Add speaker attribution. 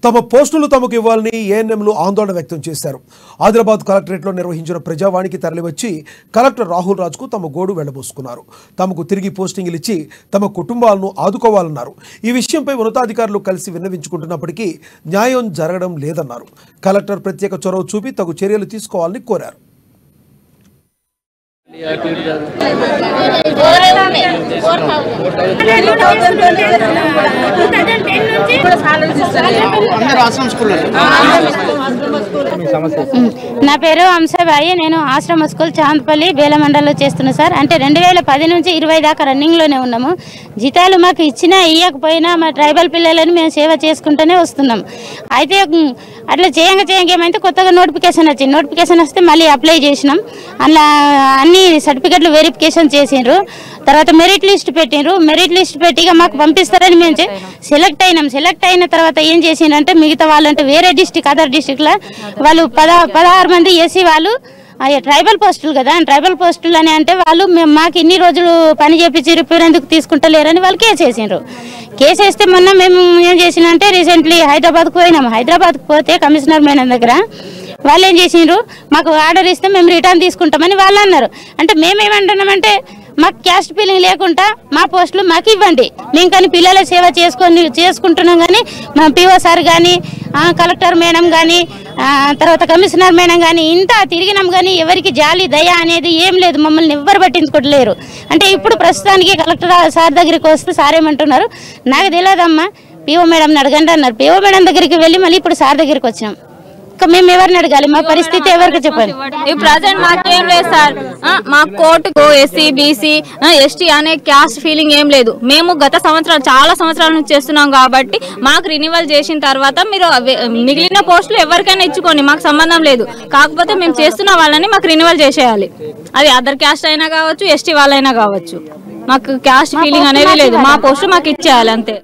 Speaker 1: తమ పోస్టులు తమకు ఇవ్వాలని ఏఎన్ఎంలు ఆందోళన వ్యక్తం చేశారు. ఆదిలాబాద్ కలెక్టరేట్లో నిర్వహించిన ప్రజావాణికి తరలివచ్చి కలెక్టర్ రాహుల్ రాజ్కు తమ గోడు వెళ్లబోసుకున్నారు. తమకు తిరిగి పోస్టింగ్లు ఇచ్చి తమ కుటుంబాలను ఆదుకోవాలన్నారు. ఈ విషయంపై ఉన్నతాధికారులు కలిసి విన్నవించుకుంటున్నప్పటికీ న్యాయం జరగడం లేదన్నారు. కలెక్టర్ ప్రత్యేక చొరవ చూపి తగు చర్యలు తీసుకోవాలని కోరారు.
Speaker 2: నా పేరు అంశబాయి. నేను ఆశ్రమ స్కూల్ చాందపల్లి బేలమండల్లో చేస్తున్నా సార్. అంటే 2010 నుంచి 20 దాకా రన్నింగ్లోనే ఉన్నాము. జీతాలు మాకు ఇచ్చినా ఇవ్వకపోయినా మా ట్రైబల్ పిల్లలని మేము సేవ చేసుకుంటూనే వస్తున్నాం. అయితే అట్లా చేయంగా ఏమైతే కొత్తగా నోటిఫికేషన్ వచ్చింది. నోటిఫికేషన్ వస్తే మళ్ళీ అప్లై చేసినాం. అలా అన్ని సర్టిఫికెట్లు వెరిఫికేషన్ చేసిండ్రు. తర్వాత మెరిట్ లిస్ట్ పెట్టిండ్రు. మెరిట్ లిస్ట్ పెట్టి మాకు పంపిస్తారని మేము సెలెక్ట్ అయినాం. సెలెక్ట్ అయిన తర్వాత ఏం చేసిండ్రంటే మిగతా వాళ్ళంటే వేరే డిస్టిక్ అదర్ డిస్టిక్లో వాళ్ళు 16 మంది ఎస్సీ వాళ్ళు ట్రైబల్ పోస్టులు కదా, ట్రైబల్ పోస్టులు అని అంటే వాళ్ళు మాకు ఇన్ని రోజులు పని చేపించి రిపేర్ ఎందుకు తీసుకుంటలేరని వాళ్ళు కేసు వేసిండ్రు. కేసు వేస్తే మొన్న మేము ఏం చేసినంటే రీసెంట్లీ హైదరాబాద్కు పోయినాము. హైదరాబాద్కు పోతే కమిషనర్ మేడం దగ్గర వాళ్ళు ఏం చేసిండ్రు, మాకు ఆర్డర్ ఇస్తే మేము రిటర్న్ తీసుకుంటామని వాళ్ళు అన్నారు. అంటే మేమేమంటున్నామంటే మాకు క్యాస్ట్ ఫీలింగ్ లేకుండా మా పోస్టులు మాకు ఇవ్వండి, మేము కానీ పిల్లల సేవ చేసుకుంటున్నాం. కానీ మా పిఓ సార్ కానీ కలెక్టర్ మేడం కానీ తర్వాత కమిషనర్ మేడం కానీ ఇంత తిరిగినాం కానీ ఎవరికి జాలి దయ అనేది ఏం లేదు. మమ్మల్ని ఎవ్వరు పట్టించుకోవట్లేరు. అంటే ఇప్పుడు ప్రస్తుతానికి కలెక్టర్ సార్ దగ్గరికి వస్తే సార్ ఏమంటున్నారు, నాకు తెలియదమ్మా పిఓ మేడంని అడగండి అన్నారు. పిఓ మేడం దగ్గరికి వెళ్ళి మళ్ళీ ఇప్పుడు సార్ దగ్గరికి వచ్చినాం. మేము ఎవరిని అడగాలి? మా పరిస్థితి ఎవరికి చెప్పాలి?
Speaker 3: ప్రజెంట్ మాకేం లేదు సార్. మా కోర్టుకు ఎస్సీ బీసీ ఎస్టీ అనే క్యాస్ట్ ఫీలింగ్ ఏం లేదు. మేము గత చాలా సంవత్సరాల నుంచి చేస్తున్నాం కాబట్టి మాకు రినివల్ చేసిన తర్వాత మీరు మిగిలిన పోస్టులు ఎవరికైనా ఇచ్చుకోండి, మాకు సంబంధం లేదు. కాకపోతే మేము చేస్తున్న వాళ్ళని మాకు రినివల్ చేసేయాలి. అది అదర్ క్యాస్ట్ అయినా కావచ్చు, ఎస్టీ వాళ్ళైనా కావచ్చు. మాకు క్యాస్ట్ ఫీలింగ్ అనేది లేదు. మా పోస్టు మాకు ఇచ్చేయాలి అంతే.